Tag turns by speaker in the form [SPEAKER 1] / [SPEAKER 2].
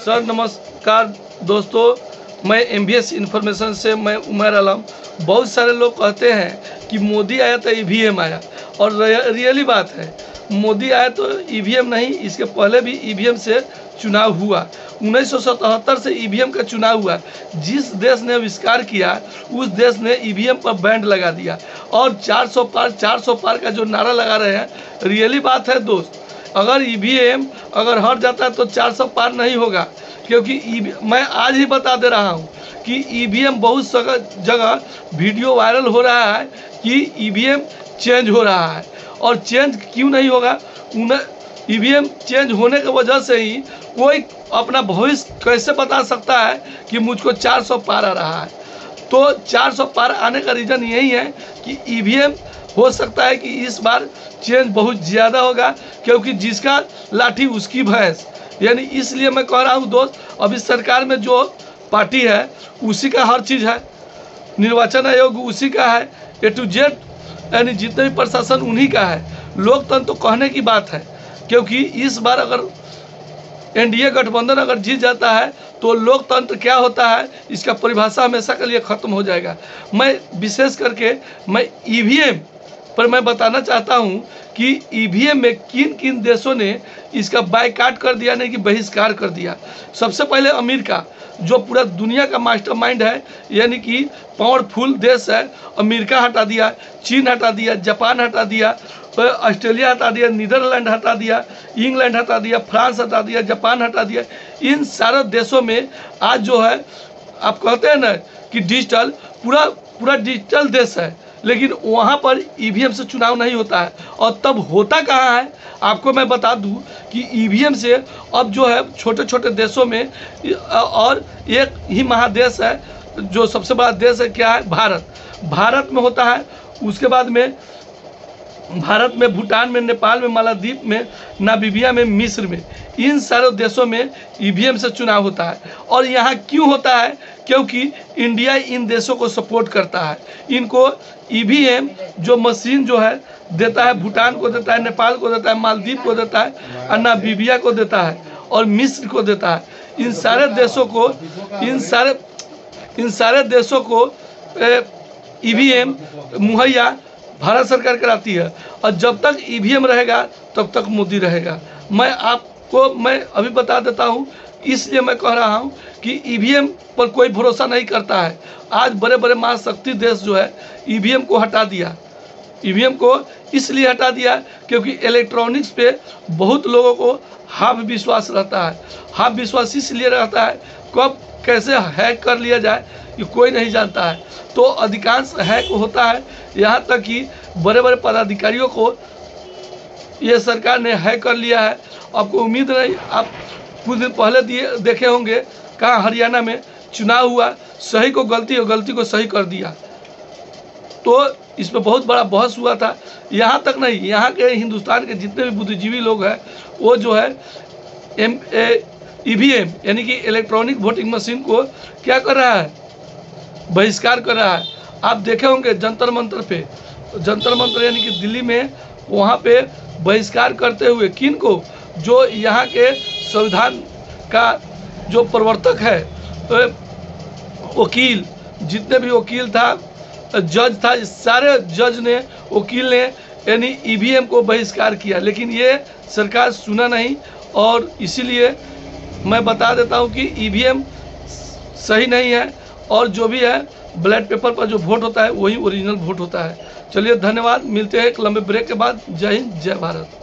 [SPEAKER 1] Sir नमस्कार दोस्तों, मैं MBS इन्फॉर्मेशन से मैं उमर आलम। बहुत सारे लोग कहते हैं कि मोदी आया तो EVM आया, और रियली बात है, मोदी आया तो EVM नहीं, इसके पहले भी EVM से चुनाव हुआ। 1977 से EVM का चुनाव हुआ। जिस देश ने आविष्कार किया उस देश ने EVM पर बैंड लगा दिया, और 400 पार का जो नारा लगा रहे हैं, रियली बात है दोस्त। अगर EVM अगर हट जाता है तो 400 पार नहीं होगा, क्योंकि मैं आज ही बता दे रहा हूँ कि EVM बहुत जगह वीडियो वायरल हो रहा है कि EVM चेंज हो रहा है। और चेंज क्यों नहीं होगा? EVM चेंज होने की वजह से ही कोई अपना भविष्य कैसे बता सकता है कि मुझको 400 पार आ रहा है। तो 400 पार आने का रीज़न यही है कि EVM हो सकता है कि इस बार चेंज बहुत ज़्यादा होगा, क्योंकि जिसका लाठी उसकी भैंस, यानी इसलिए मैं कह रहा हूँ दोस्त, अभी सरकार में जो पार्टी है उसी का हर चीज़ है, निर्वाचन आयोग उसी का है, A to Z यानी जितने भी प्रशासन उन्हीं का है। लोकतंत्र तो कहने की बात है, क्योंकि इस बार अगर NDA गठबंधन अगर जीत जाता है तो लोकतंत्र क्या होता है इसका परिभाषा हमेशा के लिए ख़त्म हो जाएगा। मैं विशेष करके मैं EVM पर मैं बताना चाहता हूं कि EVM में किन किन देशों ने इसका बायकॉट कर दिया, नहीं कि बहिष्कार कर दिया। सबसे पहले अमेरिका, जो पूरा दुनिया का मास्टरमाइंड है, यानी कि पावरफुल देश है, अमेरिका हटा दिया, चीन हटा दिया, जापान हटा दिया, ऑस्ट्रेलिया हटा दिया, नीदरलैंड हटा दिया, इंग्लैंड हटा दिया, फ्रांस हटा दिया, जापान हटा दिया। इन सारे देशों में आज जो है, आप कहते हैं ना कि डिजिटल पूरा डिजिटल देश है, लेकिन वहाँ पर EVM से चुनाव नहीं होता है। और तब होता कहाँ है, आपको मैं बता दूं कि EVM से अब जो है छोटे छोटे देशों में, और एक ही महादेश है जो सबसे बड़ा देश है, क्या है, भारत में होता है। उसके बाद में भारत में, भूटान में, नेपाल में, मालदीव में, नामीबिया में, मिस्र में, इन सारे देशों में EVM से चुनाव होता है। और यहाँ क्यों होता है? क्योंकि इंडिया इन देशों को सपोर्ट करता है। इनको EVM जो मशीन जो है देता है, भूटान को देता है, नेपाल को देता है, मालदीव को देता है, और नामीबिया को देता है, और मिस्र को देता है। इन सारे देशों को EVM मुहैया भारत सरकार कराती है। और जब तक EVM रहेगा तब तक मोदी रहेगा। मैं अभी बता देता हूँ, इसलिए मैं कह रहा हूँ कि EVM पर कोई भरोसा नहीं करता है। आज बड़े बड़े महाशक्ति देश जो है EVM को हटा दिया। EVM को इसलिए हटा दिया क्योंकि इलेक्ट्रॉनिक्स पे बहुत लोगों को हाफ विश्वास रहता है। हाफ विश्वास इसलिए रहता है, कब कैसे हैक कर लिया जाए ये कोई नहीं जानता है। तो अधिकांश हैक होता है, यहाँ तक कि बड़े बड़े पदाधिकारियों को ये सरकार ने हैक कर लिया है। आपको उम्मीद नहीं, आप कुछ दिन पहले देखे होंगे, कहाँ हरियाणा में चुनाव हुआ, सही को गलती और गलती को सही कर दिया। तो इसमें बहुत बड़ा बहस हुआ था। यहाँ तक नहीं, यहाँ के हिंदुस्तान के जितने भी बुद्धिजीवी लोग हैं, वो जो है EVM यानी कि इलेक्ट्रॉनिक वोटिंग मशीन को क्या कर रहा है, बहिष्कार कर रहा है। आप देखे होंगे जंतर मंतर यानी कि दिल्ली में, वहाँ पे बहिष्कार करते हुए किन को, जो यहाँ के संविधान का जो प्रवर्तक है, वकील, जितने भी वकील था, जज था, सारे जज ने, वकील ने, यानी EVM को बहिष्कार किया। लेकिन ये सरकार सुना नहीं, और इसीलिए मैं बता देता हूँ कि EVM सही नहीं है, और जो भी है बैलेट पेपर पर जो वोट होता है वही ओरिजिनल वोट होता है। चलिए धन्यवाद, मिलते हैं एक लंबे ब्रेक के बाद। जय हिंद, जय भारत।